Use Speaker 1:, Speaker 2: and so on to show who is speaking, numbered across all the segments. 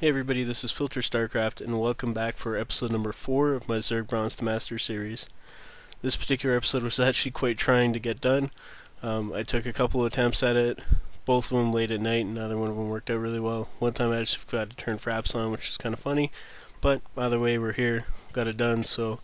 Speaker 1: Hey everybody, this is Filter Starcraft, and welcome back for episode number 4 of my Zerg Bronze to Master series. This particular episode was actually quite trying to get done. I took a couple attempts at it, both of them late at night, and neither one of them worked out really well. One time I just forgot to turn fraps on, which is kind of funny, but either way we're here, got it done. So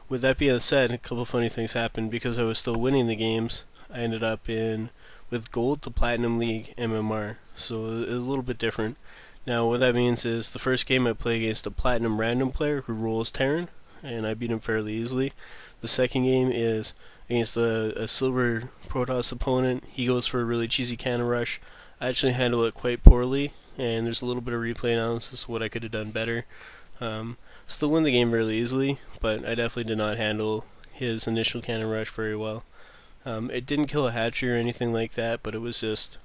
Speaker 1: with that being said, a couple funny things happened. Because I was still winning the games, I ended up with Gold to Platinum League MMR, so it was a little bit different. Now what that means is the first game I play against a Platinum random player who rolls Terran, and I beat him fairly easily. The second game is against a Silver Protoss opponent. He goes for a really cheesy cannon rush. I actually handle it quite poorly, and there's a little bit of replay analysis of what I could have done better. Still win the game fairly easily, but I definitely did not handle his initial cannon rush very well. It didn't kill a hatchery or anything like that, but it was just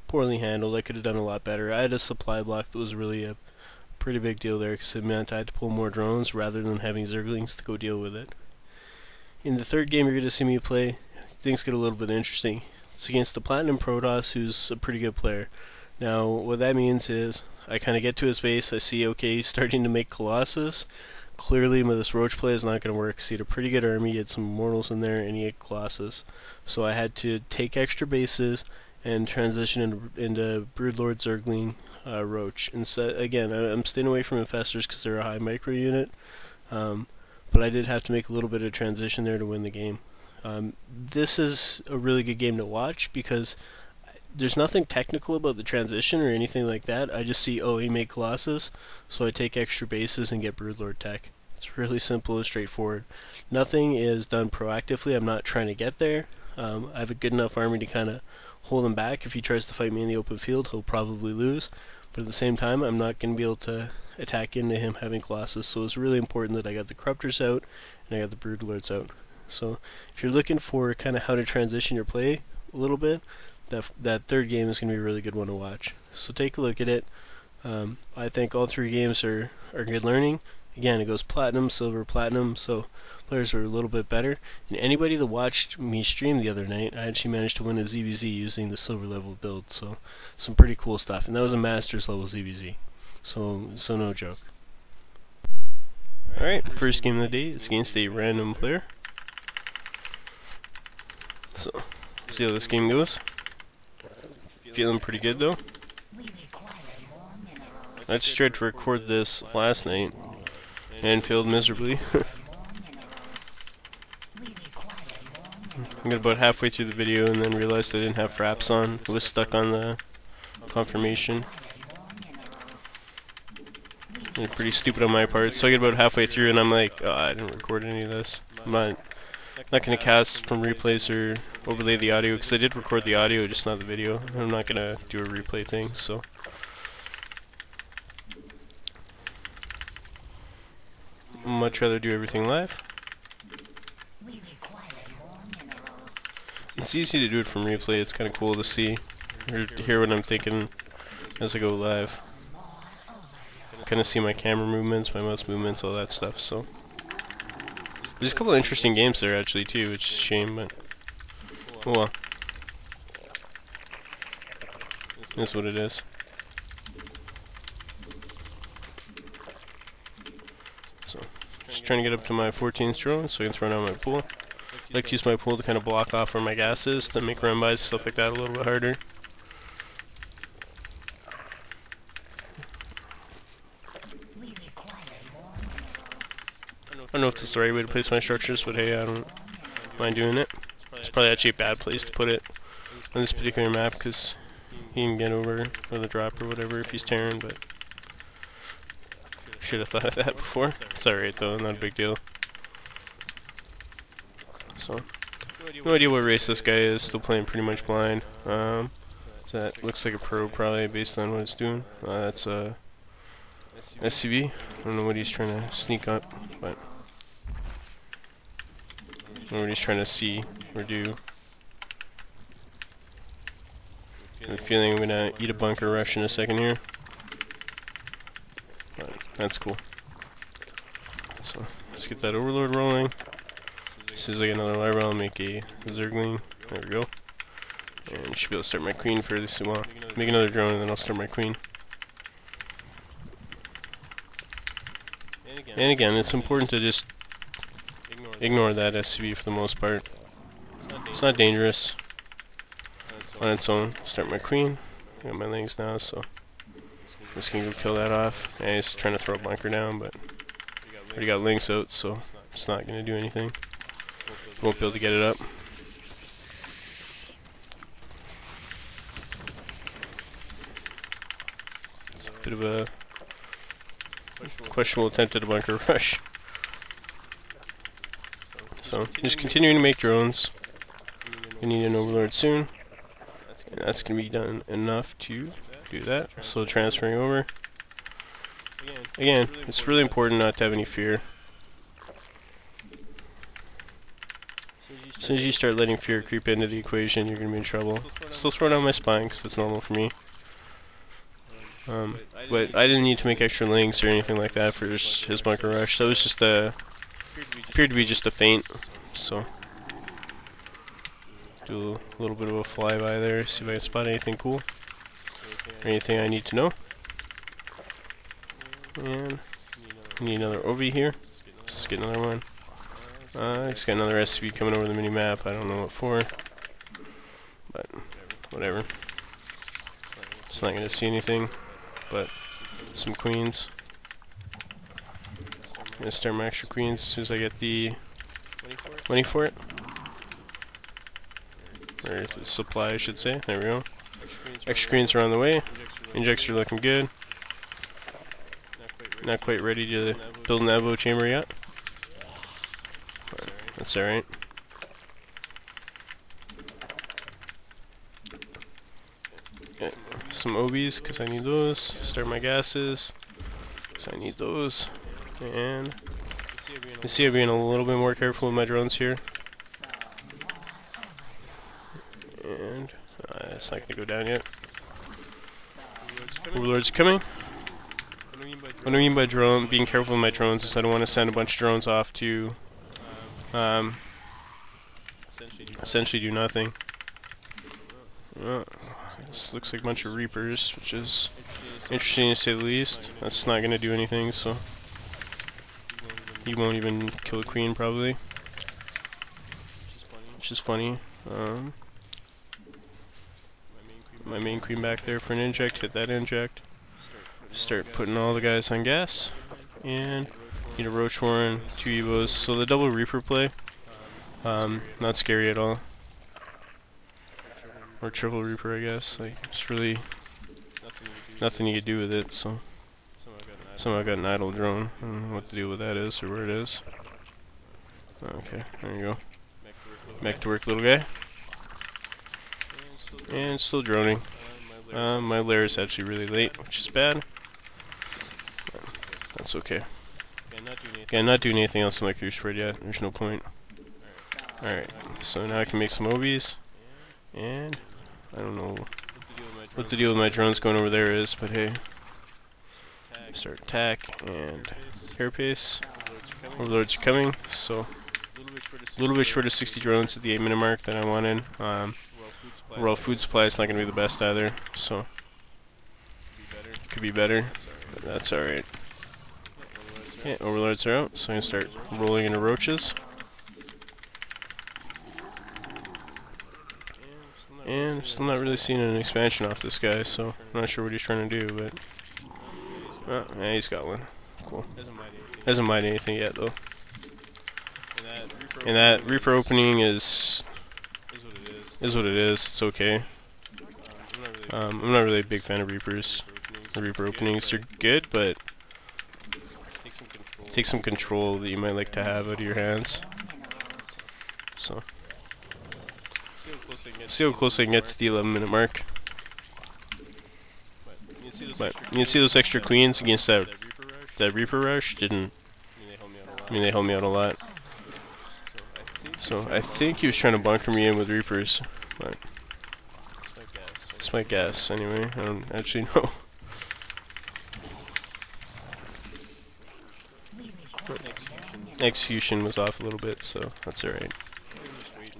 Speaker 1: poorly handled. I could have done a lot better. I had a supply block that was really a pretty big deal there, because it meant I had to pull more drones rather than having Zerglings to go deal with it. In the third game you're going to see me play, things get a little bit interesting. It's against the Platinum Protoss, who's a pretty good player. Now what that means is I kind of get to his base, I see okay he's starting to make Colossus. Clearly this Roach play is not going to work, because he had a pretty good army, he had some Immortals in there, and he had Colossus. So I had to take extra bases and transition into Broodlord Zergling Roach. And so, again, I'm staying away from Infestors because they're a high micro unit, but I did have to make a little bit of transition there to win the game. This is a really good game to watch because there's nothing technical about the transition or anything like that. I just see, oh, he made Colossus, so I take extra bases and get Broodlord tech. It's really simple and straightforward. Nothing is done proactively. I'm not trying to get there. I have a good enough army to kind of hold him back. If he tries to fight me in the open field, he'll probably lose. But at the same time, I'm not going to be able to attack into him having Colossus. So it's really important that I got the Corruptors out and I got the Broodlords out. So if you're looking for kind of how to transition your play a little bit, that third game is going to be a really good one to watch. So take a look at it. I think all three games are good learning. Again, it goes Platinum, Silver, Platinum, so players are a little bit better. And anybody that watched me stream the other night, I actually managed to win a ZBZ using the Silver level build, so some pretty cool stuff. And that was a Masters level ZBZ, so no joke. Alright, first game of the day is against a random player. So, see how this game goes. Feeling pretty good though. I just tried to record this last night and failed miserably. I got about halfway through the video and then realized I didn't have fraps on. I was stuck on the confirmation. And pretty stupid on my part. So I get about halfway through and I'm like, oh, I didn't record any of this. I'm not going to cast from replays or overlay the audio, because I did record the audio, just not the video. I'm not going to do a replay thing, so. I'd much rather do everything live. It's easy to do it from replay. It's kind of cool to see or to hear what I'm thinking as I go live. Kind of see my camera movements, my mouse movements, all that stuff. So there's a couple of interesting games there actually too, which is a shame, but oh well. That's what it is. So just trying to get up to my 14th drone so I can throw down my pool. I like to use my pool to kind of block off where my gas is to make run-bys, stuff like that, a little bit harder. I don't know if this is the right way to place my structures, but hey, I don't mind doing it. It's probably actually a bad place to put it on this particular map, because he can get over with a drop or whatever if he's Terran, but should have thought of that before. It's alright though, not a big deal. So, no idea what race this guy is, still playing pretty much blind. So that looks like a probe probably based on what it's doing. That's a SCV. I don't know what he's trying to sneak up, but I don't know what he's trying to see or do. I have a feeling I'm gonna eat a bunker rush in a second here. But that's cool. So let's get that Overlord rolling. As soon as I get another Lair, I'll make a Zergling. There we go. And should be able to start my queen fairly soon. Well, make another drone and then I'll start my queen. And again, it's important to just ignore that SCV for the most part. It's not dangerous on its own. Start my queen. I got my lings now, so I'm just gonna go kill that off. And he's trying to throw a bunker down, but already got lings out, so it's not gonna do anything. Won't be able to get it up. It's a bit of a questionable attempt at a bunker rush. So, just continuing to make drones. We need an overlord soon. And that's going to be done enough to do that. So transferring over. Again, it's really important not to have any fear. As soon as you start letting fear creep into the equation, you're going to be in trouble. Still throw down my spine because that's normal for me. But I didn't need to make extra links or anything like that for his bunker rush. That was just appeared to be just a feint. So do a little bit of a flyby there, see if I can spot anything cool or anything I need to know. And need another OV here. Let's get another one. Just got another SCV coming over the mini map. I don't know what for, but whatever. It's not going to see anything but some queens. I'm going to start my extra queens as soon as I get the money for it. Or supply, I should say. There we go. Extra queens are on the way. Injects are looking good. Not quite ready to build an Evo chamber yet. But that's alright. Some OBs, because I need those. Start my gases, because I need those. And you see I'm being a little bit more careful with my drones here. And it's not going to go down yet. Overlord's coming. What I mean by being careful with my drones is I don't want to send a bunch of drones off to essentially do nothing. This looks like a bunch of Reapers, which is interesting to say the least. That's not going to do anything, so he won't even kill a queen probably, which is funny. My main queen back there for an inject, hit that inject. Start putting all the guys on gas, and need a Roach Horn, 2 Evos, so the double Reaper play, not scary at all. Or triple Reaper, I guess. Like, it's really nothing you can do with it, so somehow I got an idle drone. I don't know what the deal with that is, or where it is. Okay, there you go. Back to work, little guy. And still droning. My lair is actually really late, which is bad. But that's okay. Okay, I'm not doing anything else with my crew spread yet. There's no point. Alright, so now I can make some OBs. And I don't know what the deal with my drones going over there is, but hey. Start attack and carapace. Overlords are coming, so a little bit short of 60 drones at the 8-minute mark that I wanted. Overall food supply is not going to be the best either, so could be better, but that's alright. Okay, overlords are out, so I'm going to start rolling into roaches. And I'm still not really seeing an expansion off this guy, so I'm not sure what he's trying to do, but yeah, he's got one. Cool. Hasn't mined anything yet, though. And that Reaper opening is what it is. It's okay. I'm not really a big fan of Reapers. The Reaper openings are good, but take some control that you might like to have out of your hands. So, see how close I can get to the 11-minute mark. But you can see those extra queens against that Reaper rush didn't. I mean, they helped me out a lot. So I think he was trying to bunker me in with Reapers, but it's my guess anyway. I don't actually know. Execution was off a little bit, so that's alright.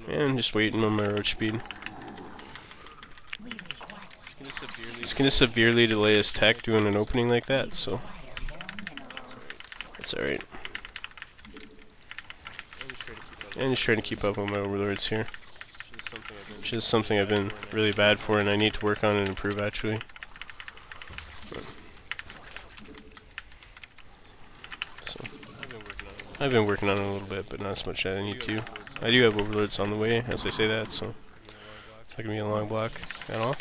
Speaker 1: And I'm just waiting on my roach speed. It's gonna severely delay his tech doing an opening like that, so that's alright. and just trying to keep up with my overlords here, which is something I've been really bad for, and I need to work on and improve actually. So I've been working on it a little bit, but not as much as I need to. I do have overlords on the way as I say that, so it's not gonna be a long block at all.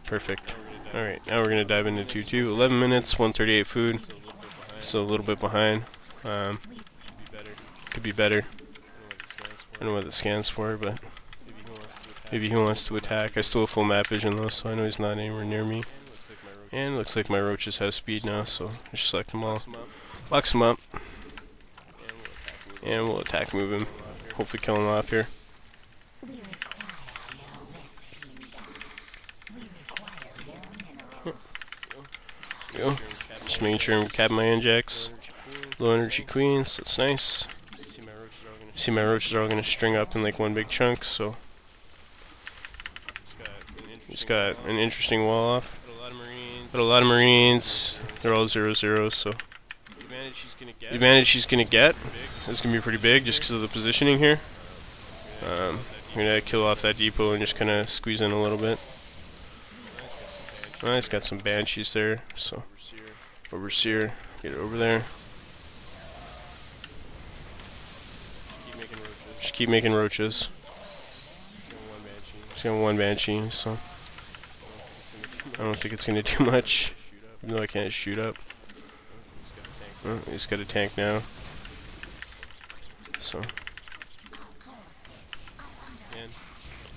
Speaker 1: Perfect. Alright, now we're gonna dive into 2-2. 11 minutes, 138 food, so a little bit behind. Could be better. I don't know what it scans for, but maybe he wants to attack. I still have full map vision though, so I know he's not anywhere near me. And it looks like my roaches have speed now, so I just select them all. Box them up. And we'll attack move him. Hopefully kill him off here. Go. Just making sure I'm capping my injects. Low energy queens, that's nice. See, my roaches are all going to string up in like one big chunk, so he's got an interesting wall off. But a lot of marines, they're all 0-0, so the advantage he's going to get is going to be pretty big just because of the positioning here. I'm going to kill off that depot and just kind of squeeze in a little bit. He's got some banshees there, so overseer, get it over there. Just keep making roaches. Just got one banshee, so I don't think it's gonna do much, even though I can't shoot up. Oh, he's got a tank now, so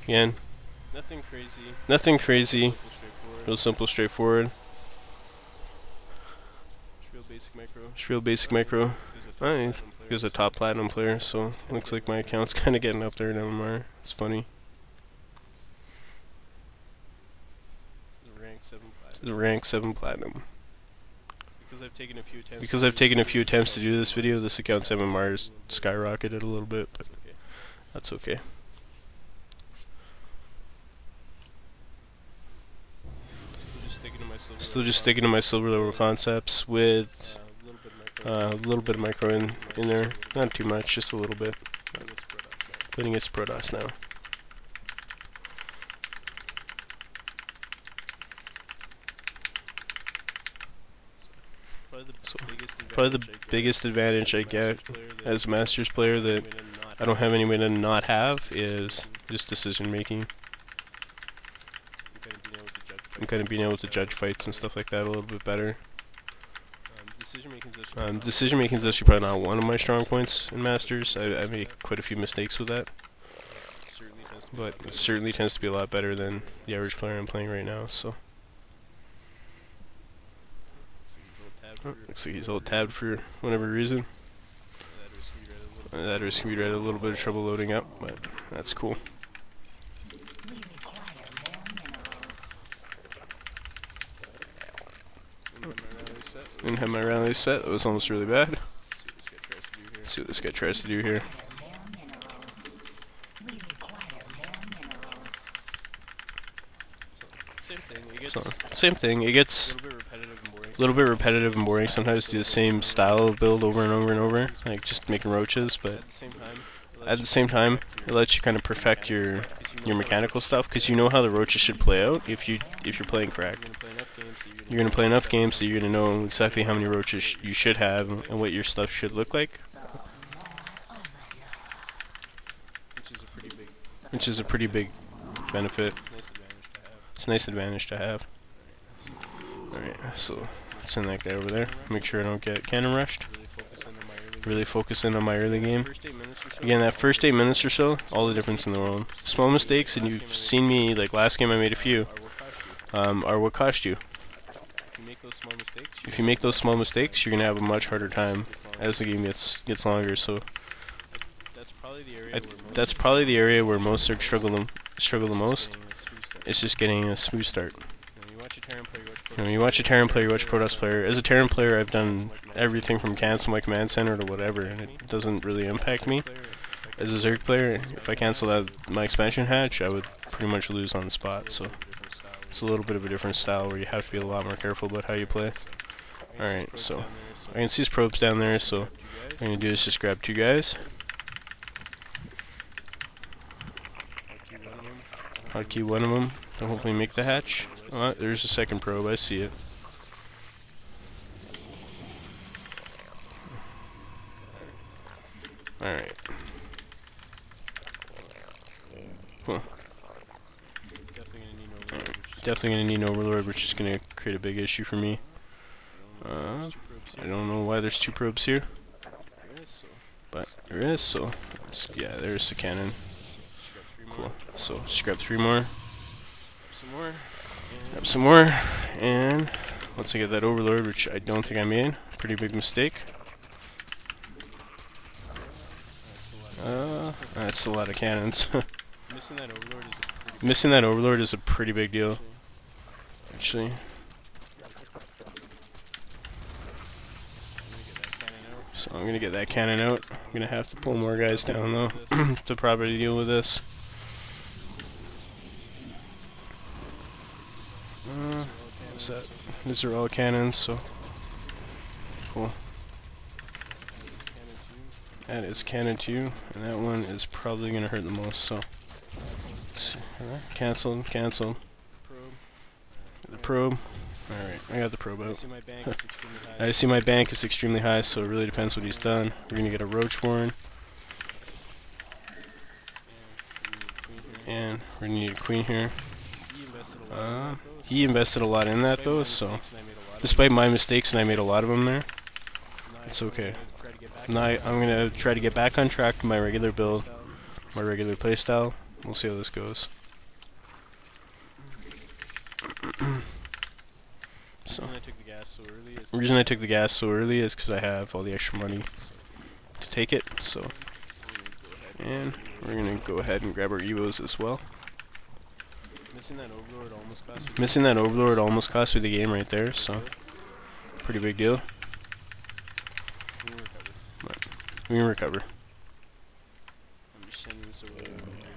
Speaker 1: again, nothing crazy. Real simple, straightforward. Just real basic micro. Alright, he was a top platinum player, so looks like my account's kind of getting up there in MMR. It's funny. The rank 7 platinum. Because I've taken a few attempts to do this video, this account's MMR has skyrocketed a little bit, but that's okay. Still just sticking to my silver level concepts with a little bit of micro in there. Not too much, just a little bit. Putting its Protoss now. So, probably the biggest advantage I get as a Masters player that I don't have any way to not have is just decision making. And kind of being able to judge fights and stuff like that a little bit better. Decision making is actually probably not one of my strong points in Masters. I make quite a few mistakes with that, but it certainly tends to be a lot better than the average player I'm playing right now. So looks like he's all tabbed for whatever reason. That risk can be right, a little bit of trouble loading up, but that's cool. Didn't have my rally set, that was almost really bad. Let's see what this guy tries to do here. So, same thing, it gets a little bit repetitive and boring. Sometimes do the same style of build over and over and over, like just making roaches, but at the same time, it lets you kind of perfect your mechanical stuff, because you know how the roaches should play out if you're playing correct. You're going to play enough games so you're going to know exactly how many roaches you should have and what your stuff should look like. Which is a pretty big benefit. It's a nice advantage to have. Alright, so let's send that guy over there. Make sure I don't get cannon rushed. Really focus in on my early game. Again, that first 8 minutes or so, all the difference in the world. Small mistakes, and you've seen me, like last game I made a few, are what cost you. If you make those small mistakes, you're gonna have a much harder time as the game gets longer. So that's probably the area where most Zerg struggle the most. It's just getting a smooth start. When you watch a Terran player, you watch a Protoss player. As a Terran player, I've done everything from cancel my command center to whatever, and it doesn't really impact me. As a Zerg player, if I cancel out my expansion hatch, I would pretty much lose on the spot. So it's a little bit of a different style where you have to be a lot more careful about how you play. Alright, so I can see his probes down there, so what I'm going to do is just grab 2 guys. Hotkey one of them to hopefully make the hatch. Oh, there's a second probe. I see it. Alright. Cool. Definitely gonna need an overlord, which is gonna create a big issue for me. I don't know why there's 2 probes here, but there is, so yeah, there's the cannon. Cool. So just grab 3 more. Grab some more, and once I get that overlord, which I don't think I made, pretty big mistake. That's a lot of cannons. Missing that overlord is a pretty big deal, actually. So I'm gonna get that cannon out. I'm gonna have to pull more guys down though to probably deal with this. What's that? These are all cannons, so cool. That is cannon 2, and that one is probably gonna hurt the most. So canceled. The probe. Alright, I got the probe out. I see my bank is extremely high, so it really depends what he's done. We're gonna get a Roach Warren. And we're gonna need a Queen here. He invested a lot in that though, so despite my mistakes, and I made a lot of them there, it's okay. Now I'm gonna try to get back on track to my regular build, my regular playstyle. We'll see how this goes. So, the reason I took the gas so early is because I have all the extra money to take it. So, and we're gonna go ahead and grab our Evos as well. Missing that overlord almost cost me the game right there. So, pretty big deal. But we can recover.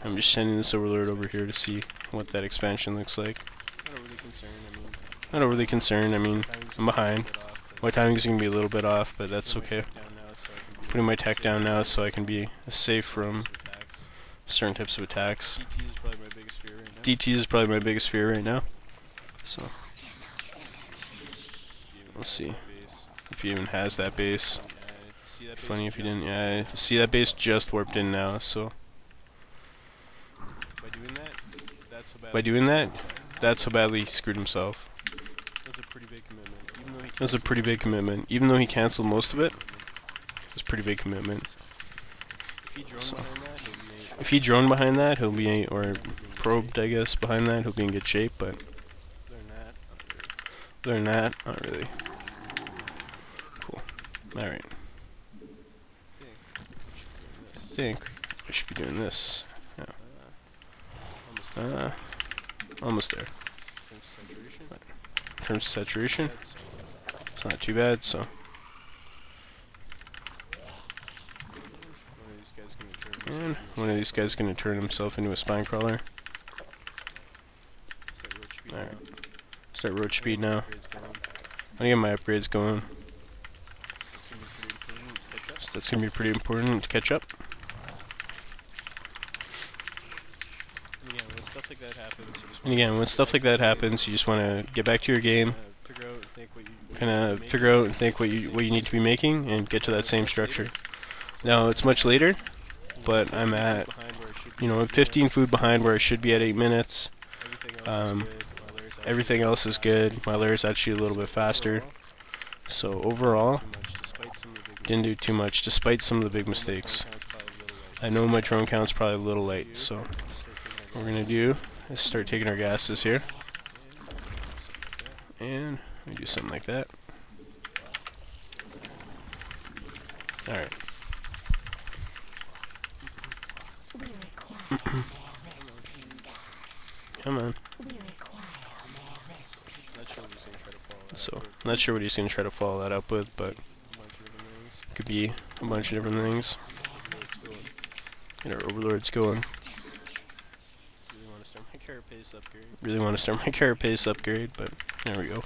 Speaker 1: I'm just sending this overlord over here to see what that expansion looks like. Not overly concerned. I mean, I'm behind. My timing is going to be a little bit off, but that's okay. Putting my tech down now so I can be safe from certain types of attacks. DT is probably my biggest fear right now. So, we'll see if he even has that base. Funny if he didn't. Yeah, see that base just warped in now, so. By doing that, that's how badly he screwed himself. That's a pretty big commitment. Even though he canceled most of it, it's a pretty big commitment. So, if he droned behind that, he'll be, or probed, I guess, behind that, he'll be in good shape, but other than that, not really. Cool. Alright. I think I should be doing this. Yeah. Almost there. In terms of saturation, it's not too bad, so. And one of these guys is going to turn himself into a spine crawler. Alright. Start roach speed now. I get my upgrades going. So that's going to be pretty important to catch up. And again, when stuff like that happens, you just want to get back to your game, kind of figure out and think what you need to be making, and get to that same structure. Now it's much later, but I'm at, I'm 15 food behind where I should be at 8 minutes. Everything else is good. My Lair is actually a little bit faster. So overall, didn't do too much, despite some of the big mistakes. I know my drone count's probably a little late, so what we're gonna do is start taking our gases here, and we do something like that. Alright. Come on. So, not sure what he's gonna try to follow that up with, but could be a bunch of different things. Get our overlords going. Really want to start my carapace upgrade, but there we go.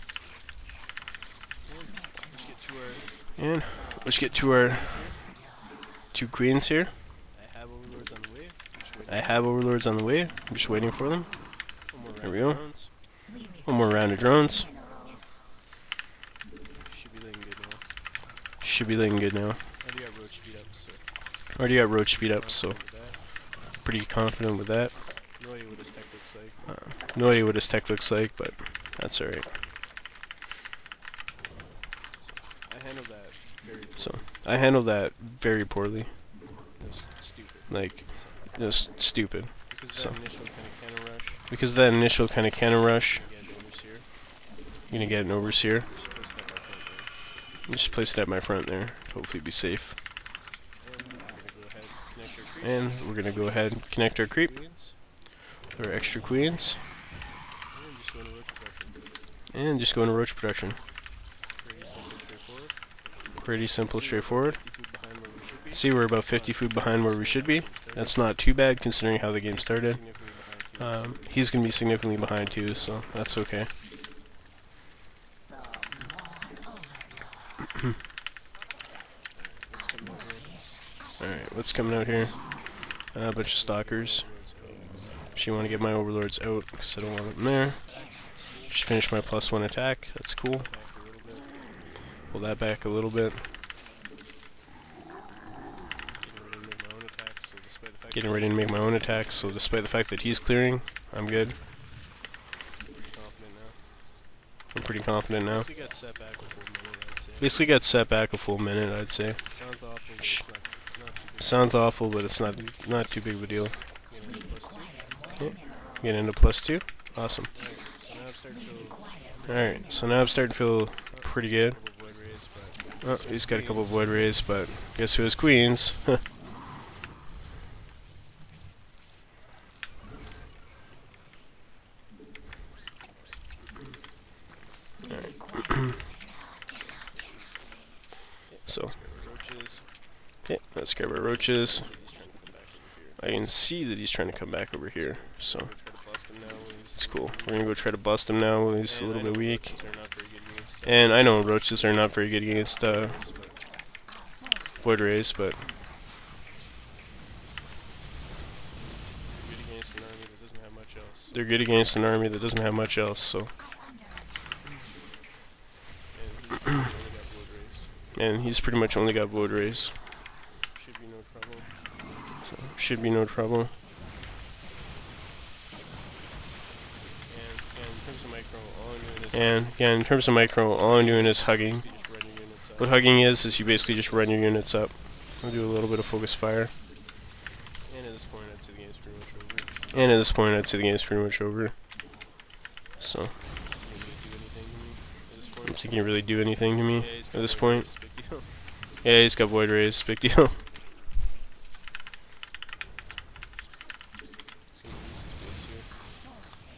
Speaker 1: And let's get to our 2 queens here. I have overlords on the way. I'm just waiting for them. There we go. One more round of drones. Should be looking good now. Already got Roach speed up, so pretty confident with that. No idea what his tech looks like, but that's alright. So I handled that very poorly. Like, just stupid. So because of that initial kind of cannon rush, I'm gonna get an overseer. Just place it at my front there. Hopefully be safe. And we're gonna go ahead and connect our creep with our extra queens. And just go into roach production. Pretty simple, straightforward. See, we're about 50 food behind where we should be. That's not too bad considering how the game started. He's gonna be significantly behind too, so that's okay. Alright, what's coming out here? A bunch of stalkers. Actually want to get my overlords out because I don't want them there. Just finished my +1 attack, that's cool. Pull that back a little bit. Getting ready to make my own attacks, so despite the fact that he's clearing, I'm good. I'm pretty confident now. Basically got set back a full minute, I'd say. Sounds awful, but it's not too big of a deal. Okay. Get into +2. Awesome. Alright, so now I'm starting to feel pretty good. Oh, he's got a couple of void rays, but guess who has queens? So, okay, let's grab our roaches. I can see that he's trying to come back over here, so it's cool. We're gonna go try to bust him now while he's a little bit weak. And I know roaches are not very good against void rays, but they're good against an army that doesn't have much else, so. And he's pretty much only got void rays. So, should be no trouble. And again, in terms of micro, all I'm doing is hugging. What hugging is you basically just run your units up. I'll do a little bit of focus fire. And at this point, I'd say the game's pretty much over. So, I don't think he can really do anything to me at this point. Yeah, he's got void rays, big deal.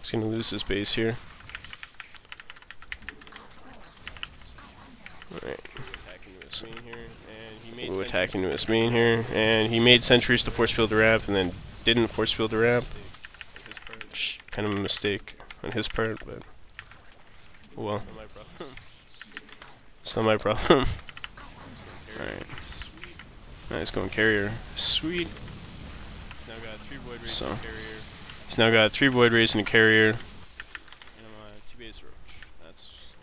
Speaker 1: He's gonna lose his base here. Alright. We're attacking to his main here, and he made sentries to force field the ramp, and then didn't force field the ramp. Kind of a mistake on his part, but oh well. It's not my problem. Alright. Nice, going carrier. Sweet. So, he's now got 3 void rays and a carrier.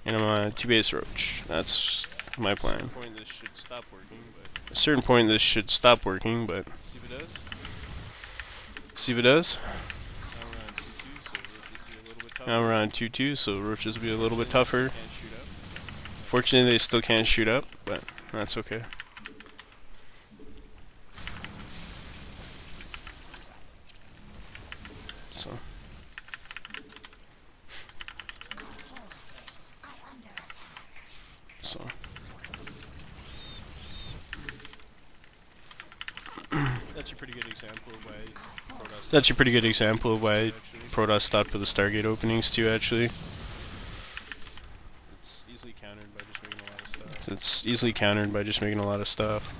Speaker 1: And I'm on a 2-base roach. That's my plan. At a certain point this should stop working, but see if it does. Now we're on 2-2, so roaches will be a little bit tougher. Fortunately, they still can't shoot up, but that's okay. So. That's a pretty good example of why Protoss stopped with the Stargate openings too, actually. It's easily countered by just making a lot of stuff.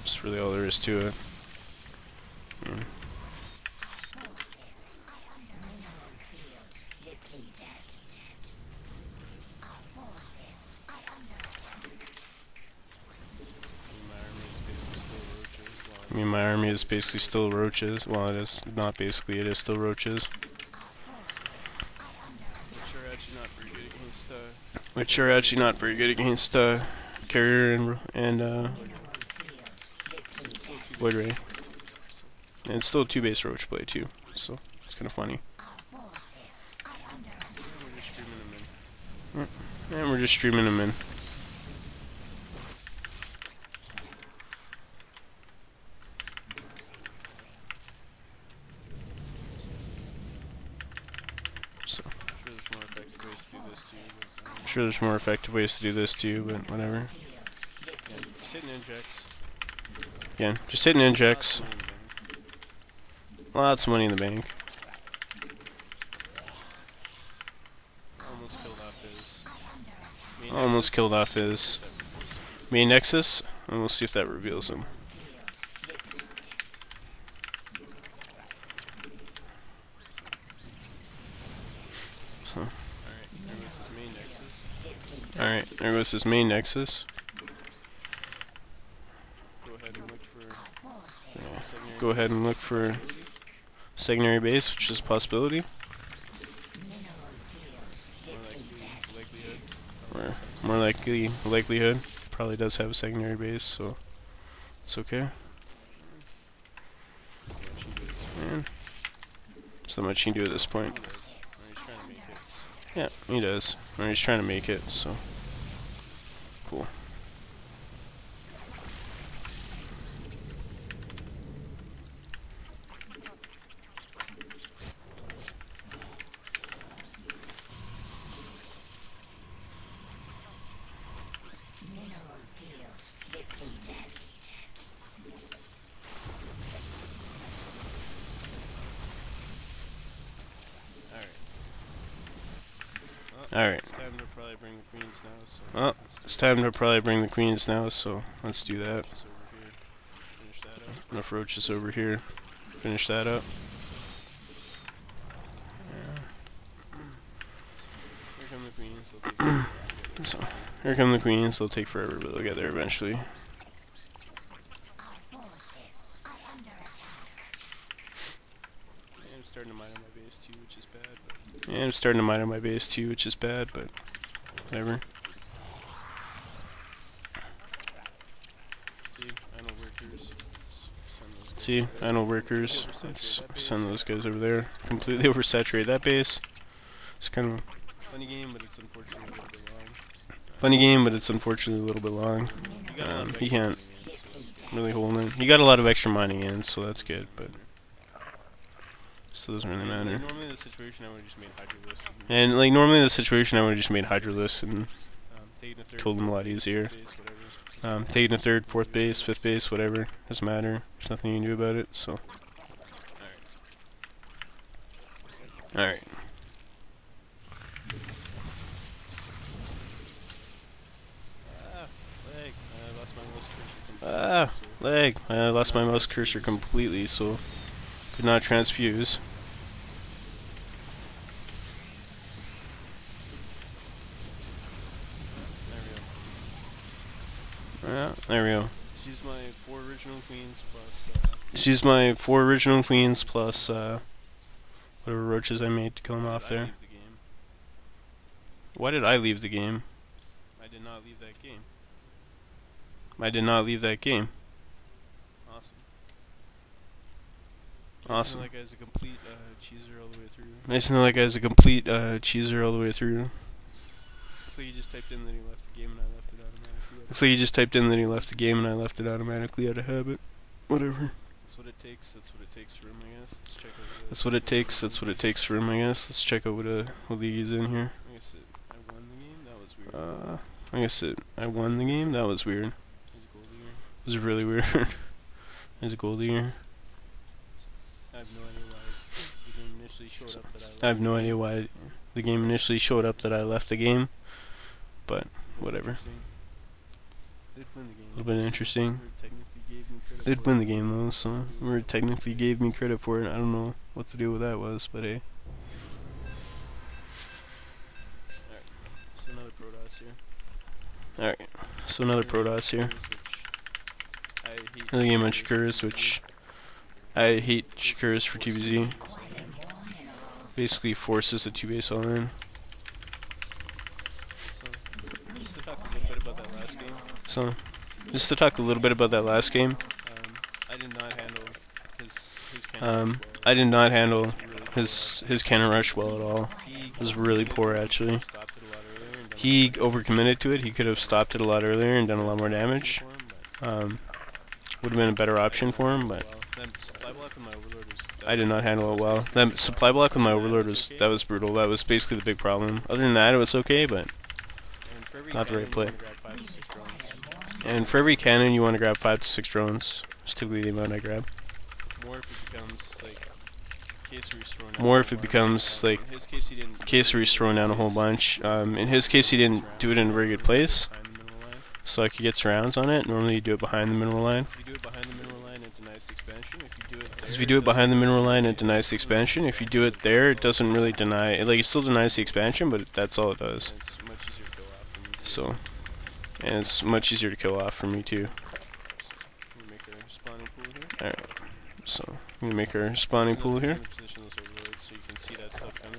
Speaker 1: That's really all there is to it. I mean, my army is basically still roaches. Well, it is not basically, it is still roaches. Which are actually not very good against carrier and void ray. And it's still a 2-base roach play too, so it's kind of funny. And we're just streaming them in. So I'm sure there's more effective ways to do this too, but whatever. Just hitting injects. Again, just hitting injects. Lots of money in the bank. Almost killed off his main nexus, and we'll see if that reveals him. So, alright, there goes his main nexus. Go ahead and look for secondary base, which is a possibility. Or more likely, likelihood. Probably does have a secondary base, so it's okay. Man, there's not much you can do at this point. Yeah, he does. Or he's trying to make it, so cool. Alright. It's time to probably bring the queens now, so well, it's time to probably bring the queens now, so let's do that. Enough roaches over here. Finish that up. Here come the queens, they'll take forever. So, here come the queens, they'll take forever, but they'll get there eventually. I'm starting to mine on my base too, which is bad. And I'm starting to mine on my base too, which is bad, but whatever. See, I know workers. Let's send those guys over there. Completely oversaturate that base. It's kind of a funny game, but it's unfortunately a little bit long. Funny game, but it's unfortunately a little bit long. He can't really hold it. He got a lot of extra mining in, so that's good, but still doesn't really matter. Normally the situation I would have just made Hydrolus. And like normally the situation I would have just made Hydrolus and killed him a lot easier. Taking a third, fourth base, fifth base, whatever. Doesn't matter. There's nothing you can do about it, so. Alright. Leg. I lost my mouse cursor completely, so could not transfuse. Yeah, there we go. She's my 4 original queens plus. She's my 4 original queens plus whatever roaches I made to kill him off there. Why did I leave the game? I did not leave that game. I did not leave that game. Awesome. Awesome. Nice to know that guy's a complete cheeser all the way through. Nice to know that guy's a complete cheeser all the way through. Looks like you just typed in that he left the game and I left it automatically. Looks like you just typed in that he left the game and I left it automatically out of habit. Whatever. That's what it takes. That's what it takes for him, I guess. Let's check out. That's what it takes. That's what it takes for him, I guess. Let's check out what league he's in here. I guess I won the game. That was weird. I guess I won the game. That was weird. It was really weird. There's a gold digger. I have no idea why the game initially showed up that I left. I have no idea why the game initially showed up that I left the game, but whatever. A little bit interesting. Did win the game though, so Word technically gave me credit for it. I don't know what the deal with that was, but hey. Alright, so another Protoss here. Alright, so another Protoss here. I hit early game on Shikuras, which I hate Shikuras for TVZ. Basically forces a 2-base all in. So, just to talk a little bit about that last game. I did not handle his cannon rush well at all. It was really poor, actually. He overcommitted to it. He could have stopped it a lot earlier and done a lot more damage. Would have been a better option for him, but I did not handle it well. That supply block with my Overlord was brutal. That was basically the big problem. Other than that, it was okay, but not the right play. And for every cannon, you want to grab 5 to 6 drones. That's typically the amount I grab. More if it becomes like Caesar's throwing down a whole bunch. In his case, he didn't do it in a very good place, so like he gets rounds on it. Normally, you do it behind the mineral line. Because if you do it behind the mineral line, it denies the expansion. If you do it there, it doesn't really deny it. Like it still denies the expansion, but that's all it does. So, and it's much easier to kill off for me too. Alright, so I'm gonna make our spawning pool here.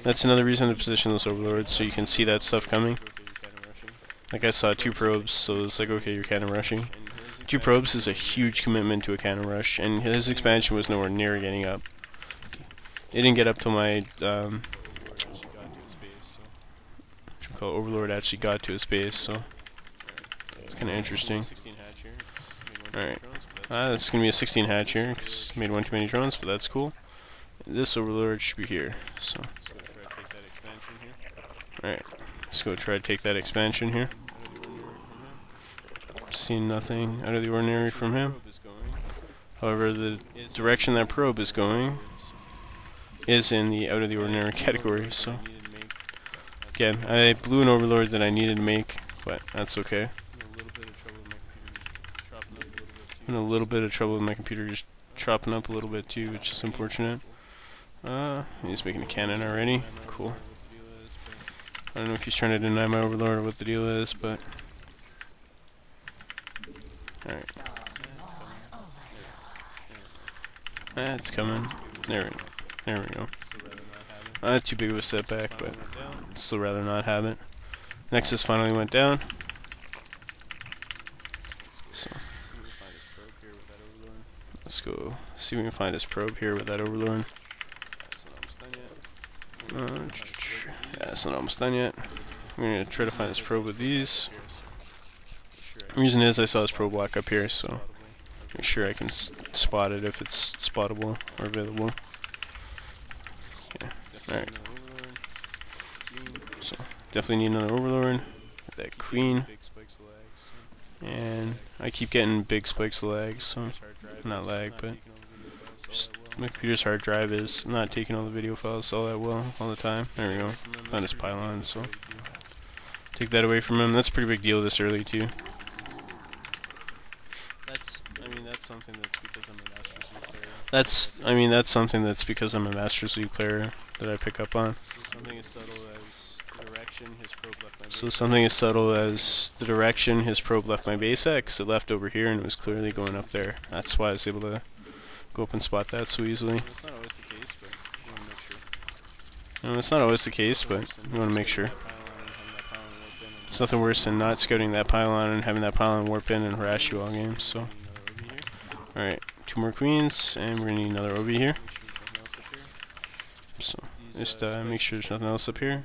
Speaker 1: That's another reason to position those overlords, so you can see that stuff coming. Like I saw 2 probes, so it's like, okay, you're cannon rushing. 2 probes is a huge commitment to a cannon rush, and his expansion was nowhere near getting up. It didn't get up till my Overlord actually got to his base, so it's kind of interesting. Alright, it's going to be a 16 hatch here, because made one too many drones, but that's cool. This Overlord should be here, so. Alright, let's go try to take that expansion here. Seen nothing out of the ordinary from him. However, the direction that probe is going is in the out of the ordinary category, so. Again, I blew an Overlord that I needed to make, but that's okay. I'm in a little bit of trouble with my computer just chopping up a little bit too, which is unfortunate. He's making a cannon already. Cool. I don't know if he's trying to deny my Overlord or what the deal is, but... Alright. It's coming. There we go. Not too big of a setback, but I'd still rather not have it. Nexus finally went down. So let's go see if we can find this probe here with that Overlord. Yeah, it's not almost done yet. I'm gonna try to find this probe with these. The reason is I saw this probe walk up here, so make sure I can spot it if it's spottable or available. Yeah. Alright. So definitely need another Overlord. Get that Queen. And I keep getting big spikes of lag, so not lag, but just my computer's hard drive is not taking all the video files all that well all the time. There we go. Found his pylon, so take that away from him. That's a pretty big deal this early too. That's something that's because I'm a Masters League player. That's something that's because I'm a Masters League player that I pick up on. So something as subtle as the direction his probe left my base at, because it left over here and it was clearly going up there. That's why I was able to go up and spot that so easily. It's not always the case, but you want to make sure. It's nothing worse than not scouting that pylon and having that pylon warp in and harass you all game, so. Alright, 2 more queens, and we're going to need another OB here. So, just make sure there's nothing else up here.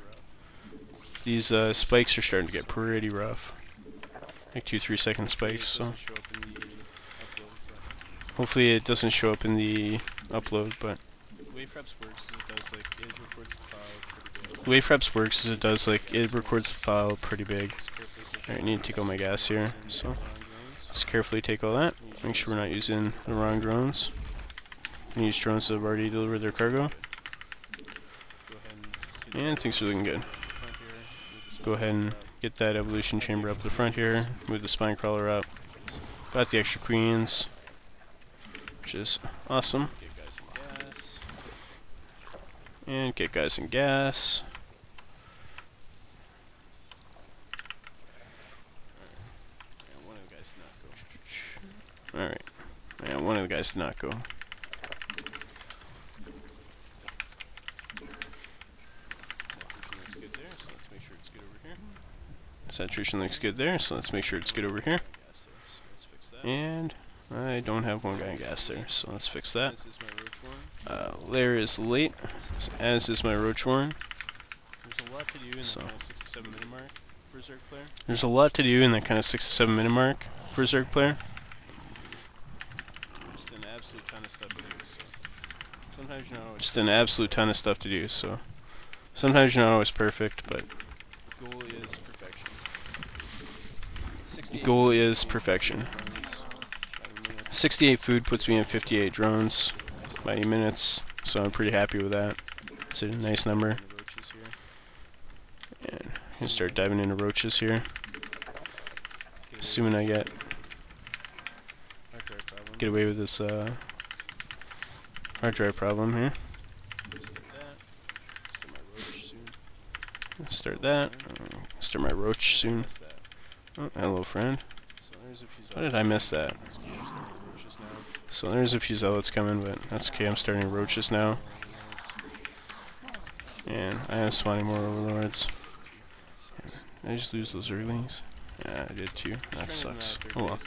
Speaker 1: These spikes are starting to get pretty rough. Like 2-3 second spikes, so. Hopefully it doesn't show up in the upload, but. The way Preps works is it records the file pretty big. Alright, I need to take all my gas here, so. Just carefully take all that. Make sure we're not using the wrong drones. We use drones that have already delivered their cargo. And things are looking good. Go ahead and get that evolution chamber up the front here. Move the spine crawler up. Got the extra queens, which is awesome. And get guys in gas. Alright. the guys did not go. Saturation looks good there, so let's make sure it's good over here. And I don't have one guy in gas there, so let's fix that. Lair is late, as is my Roach Warren.
Speaker 2: There's a lot to do in the kind of 6 to 7 minute mark for a Zerg player.
Speaker 1: There's a lot to do in that kind of 6 to 7 minute mark for a Zerg player.
Speaker 2: Just an absolute ton of stuff to do. So sometimes you're not always
Speaker 1: just an absolute ton of stuff to do. So sometimes you're not always perfect, but
Speaker 2: the goal is perfection.
Speaker 1: The goal is perfection. 68 food puts me in 58 drones by 8 minutes, so I'm pretty happy with that. It's a nice number. And I'm gonna start diving into roaches here. Assuming I get away with this hard drive problem here. Start that. Start my roach soon. Oh, hello, friend. How did I miss that? So there's a few zealots coming, but that's okay. I'm starting roaches now. And I am spawning more overlords. Did I just lose those Zerglings? Yeah, I did too. That sucks. Oh well.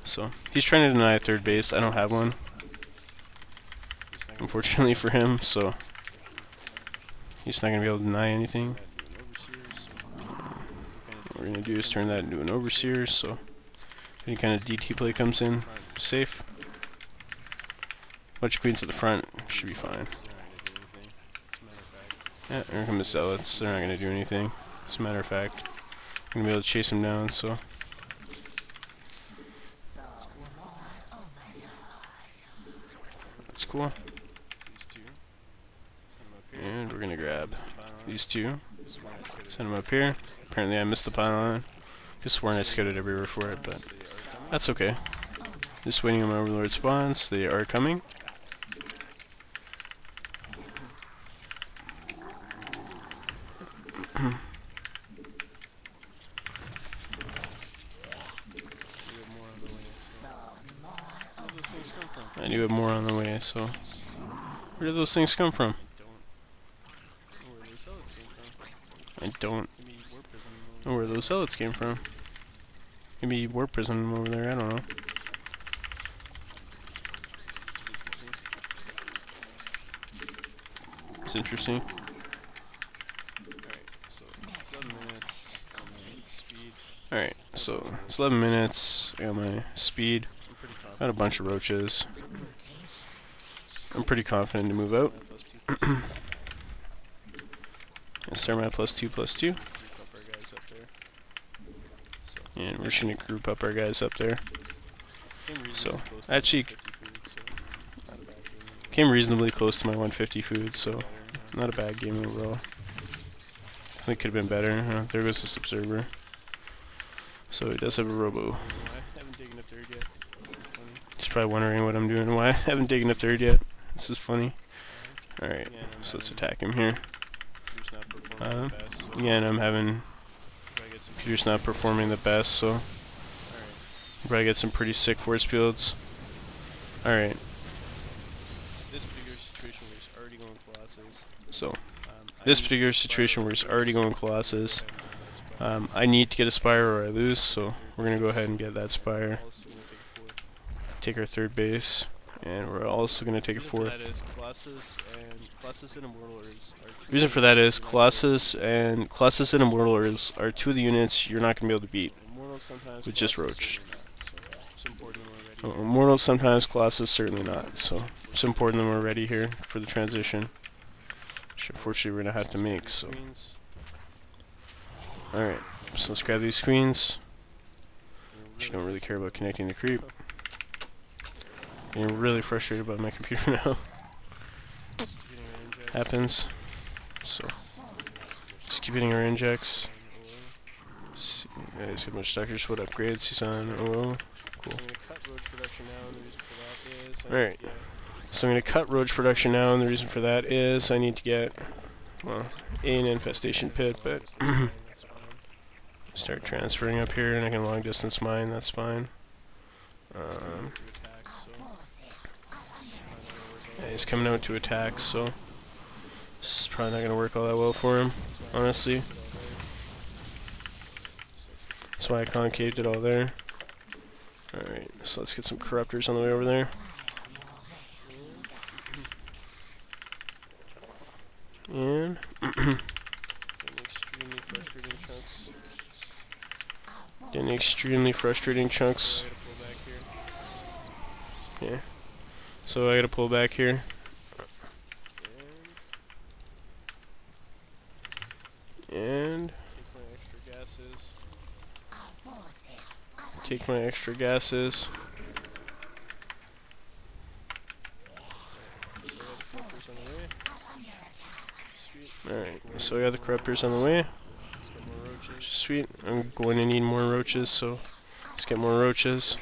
Speaker 1: So, he's trying to deny a third base. I don't have one. Unfortunately for him, so he's not going to be able to deny anything. What we're going to do is turn that into an overseer, so any kind of DT play comes in, safe. Bunch of queens at the front, should be fine. Yeah, here come the zealots. They're not going to do anything. As a matter of fact, I'm going to be able to chase them down, so. That's cool. And we're going to grab these two. Send them up here. Apparently I missed the pylon on it. Just sworn I scouted everywhere for it, but that's okay. Just waiting on my overlord spawns. They are coming. I do have more on the way, so where did those things come from? I don't know where those zealots came from. Maybe warp prism over there, I don't know. It's interesting. Alright, so it's 11 minutes. I got my speed. Got a bunch of roaches. I'm pretty confident to move out. And start my +2/+2. And we're just gonna group up our guys up there. So, actually came reasonably close to my 150 food, so not a bad game overall. I think it could have been better. There goes this observer. So he does have a robo. He's probably wondering what I'm doing, why I haven't taken a third yet. This is funny. Alright, so let's attack him here. Again, I'm having computer's not performing the best, so probably get some pretty sick force fields. Alright. So, this particular situation where it's already going Colossus, I need to get a Spire or I lose, so we're going to go ahead and get that Spire. Take our third base, and we're also going to take a fourth. The reason for that is Colossus and Immortal are two of the units you're not going to be able to beat with just Roach. Immortal sometimes, Colossus certainly not, so it's important that we're ready here for the transition, which unfortunately we're going to have to make. So, alright, so let's grab these screens, which you don't really care about connecting the creep. I'm really frustrated about my computer now. Happens. So, just keep hitting our injects. See, guys, get much structures. What upgrades he's on? Oh, cool. Alright, so I'm going to cut roach production now, and the reason for that is I need to get, well, an infestation pit, but start transferring up here, and I can long distance mine, that's fine. he's coming out to attack, so this is probably not going to work all that well for him, honestly. That's why I concaved it all there. Alright, so let's get some corruptors on the way over there. And getting extremely frustrating chunks. Yeah. So I gotta pull back here. And take my extra gases. Alright, so I got the corruptors on the way. Sweet. I'm going to need more roaches, so let's get more roaches.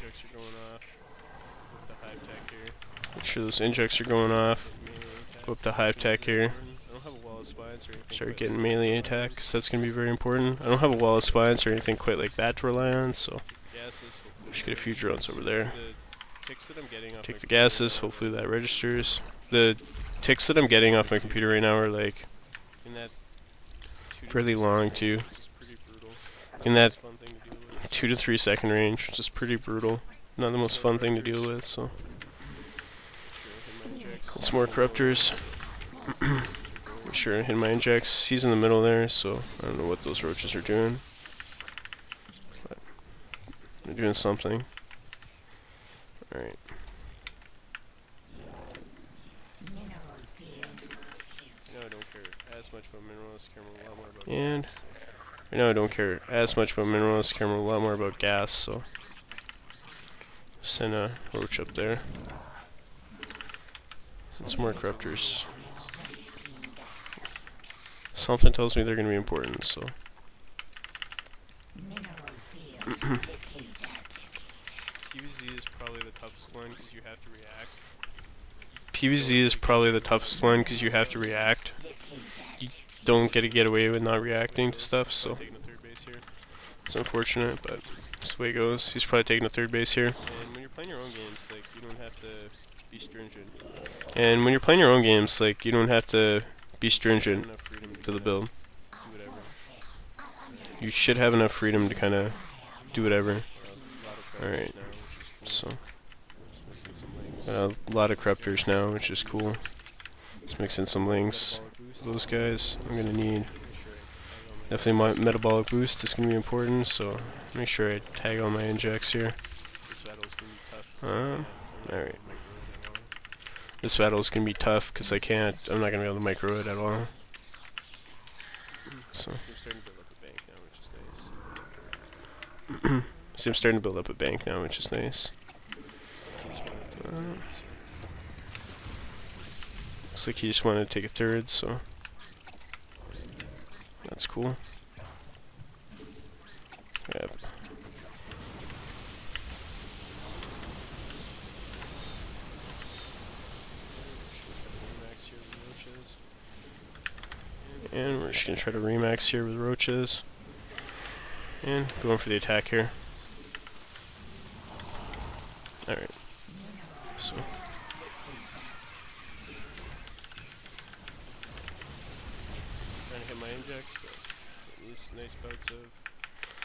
Speaker 1: Make sure those injects are going off. Go up to hive tech here. Start getting melee attack, because that's going to be very important. I don't have a wall of spines or anything quite like that to rely on, so just get a few drones over there. Take the gases, hopefully that registers. The ticks that I'm getting off my computer right now are like fairly long too. In that 2 to 3 second range, which is pretty brutal. Not the most fun thing to deal with, so. Some more corruptors. Make sure I hit my injects. He's in the middle there, so I don't know what those roaches are doing. But they're doing something. Alright. I don't care as much about minerals, care a lot more about gas. Right now I don't care as much about minerals, care a lot more about gas, so send a roach up there. And some more corruptors. Something tells me they're going to be important, so. PvZ is probably the toughest one because you have to react. PvZ is probably the toughest one because you have to react. You don't get away with not reacting to stuff, so it's unfortunate, but that's the way it goes. He's probably taking a third base here. And when you're playing your own games, like, you don't have to be stringent. And when you're playing your own games, like, you don't have to be stringent to the build. You should have enough freedom to kind of do whatever. Alright, so a lot of corruptors now, which is cool. Let's mix in some links. Those guys I'm gonna need. Definitely my metabolic boost is gonna be important, so make sure I tag all my injects here. Alright. This battle is gonna be tough because I'm not gonna be able to micro it at all. So. See, I'm starting to build up a bank now, which is nice. Looks like he just wanted to take a third, so that's cool. Yep. And we're just gonna try to remax here with roaches. And going for the attack here. Alright. So. Trying to hit my injects, but these nice bouts of.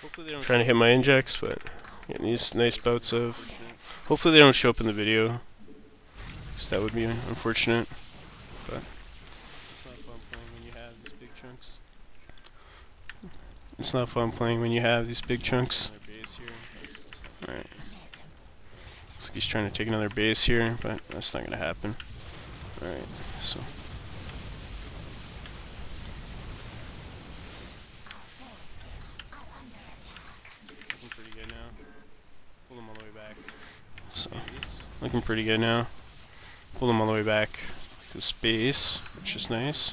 Speaker 1: Hopefully they don't. Trying to hit my injects, but getting these nice bouts of. Hopefully they don't show up in the video, because that would be unfortunate. But it's not fun playing when you have these big chunks. It's not fun playing when you have these big chunks. Alright. Looks like he's trying to take another base here, but that's not going to happen. Alright, so. Looking pretty good now. Pull him all the way back. So, looking pretty good now. Pull him all the way back to space, which is nice.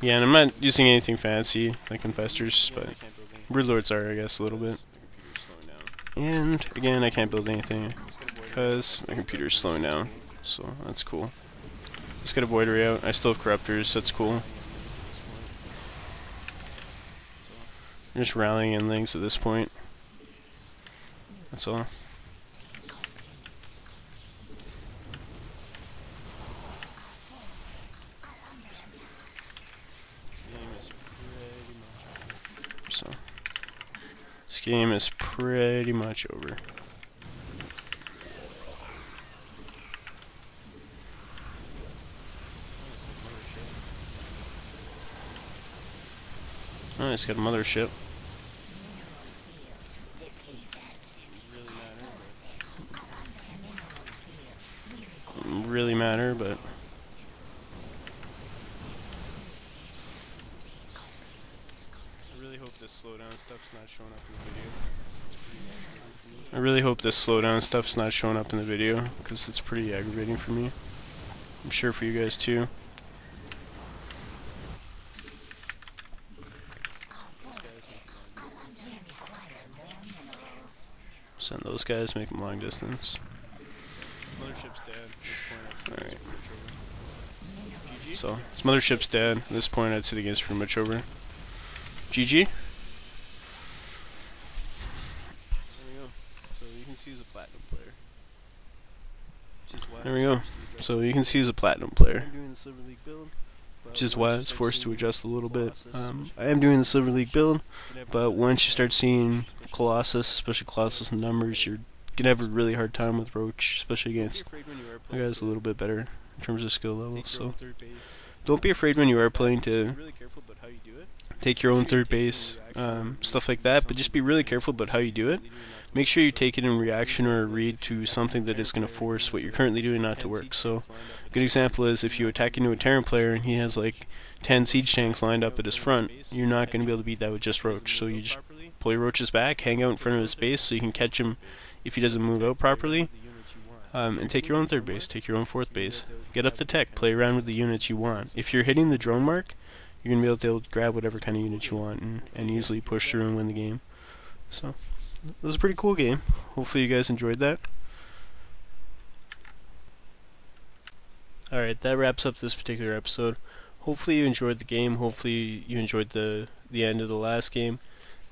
Speaker 1: Yeah, and I'm not using anything fancy like infestors, but broodlords are, I guess, a little bit. And again, I can't build anything because my computer's slowing down, so that's cool. Let's get a void ray out. I still have corruptors, that's cool. I'm just rallying in things at this point. That's all. So this game is pretty much over. Oh, it's got a mothership. Really matter, but
Speaker 2: I really hope this slowdown stuff's not showing up in the video.
Speaker 1: I really hope this slowdown stuff's not showing up in the video, because it's pretty aggravating for me. I'm sure for you guys too. Send those guys, make them long distance.
Speaker 2: Mothership's dead. At this point, I'd say
Speaker 1: Alright.
Speaker 2: GG?
Speaker 1: So, this mothership's dead. At this point, I'd say the game's pretty much over. GG?
Speaker 2: There we go. So you can see he's a platinum player. Which is why
Speaker 1: There we go.
Speaker 2: I'm
Speaker 1: So, you can see he's a platinum player.
Speaker 2: doing the Silver League build.
Speaker 1: Which is why I was forced to adjust a little bit. I am doing the Silver League build, but once you start seeing Colossus, especially Colossus in numbers, you're gonna have a really hard time with Roach, especially against a guys a little bit better in terms of skill level. So don't be afraid when you are playing to take your own third base, stuff like that, but just be really careful about how you do it. Make sure you take it in reaction or a read to something that is going to force what you're currently doing not to work. So a good example is if you attack into a Terran player and he has like 10 siege tanks lined up at his front, you're not going to be able to beat that with just Roach. So you just pull your Roaches back, hang out in front of his base so you can catch him if he doesn't move out properly, and take your own third base, take your own fourth base. Get up the tech, play around with the units you want. If you're hitting the drone mark, you're going to be able to grab whatever kind of unit you want and easily push through and win the game. So it was a pretty cool game. Hopefully you guys enjoyed that. Alright, that wraps up this particular episode. Hopefully you enjoyed the game. Hopefully you enjoyed the end of the last game.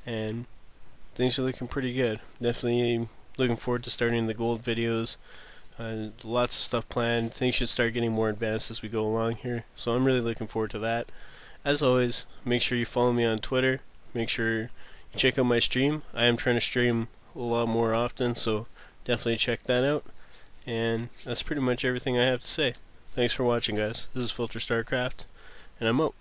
Speaker 1: And things are looking pretty good. Definitely looking forward to starting the gold videos. Lots of stuff planned. Things should start getting more advanced as we go along here. So I'm really looking forward to that. As always, make sure you follow me on Twitter. Make sure you check out my stream. I am trying to stream a lot more often, so definitely check that out. And that's pretty much everything I have to say. Thanks for watching, guys. This is Filter Starcraft, and I'm out.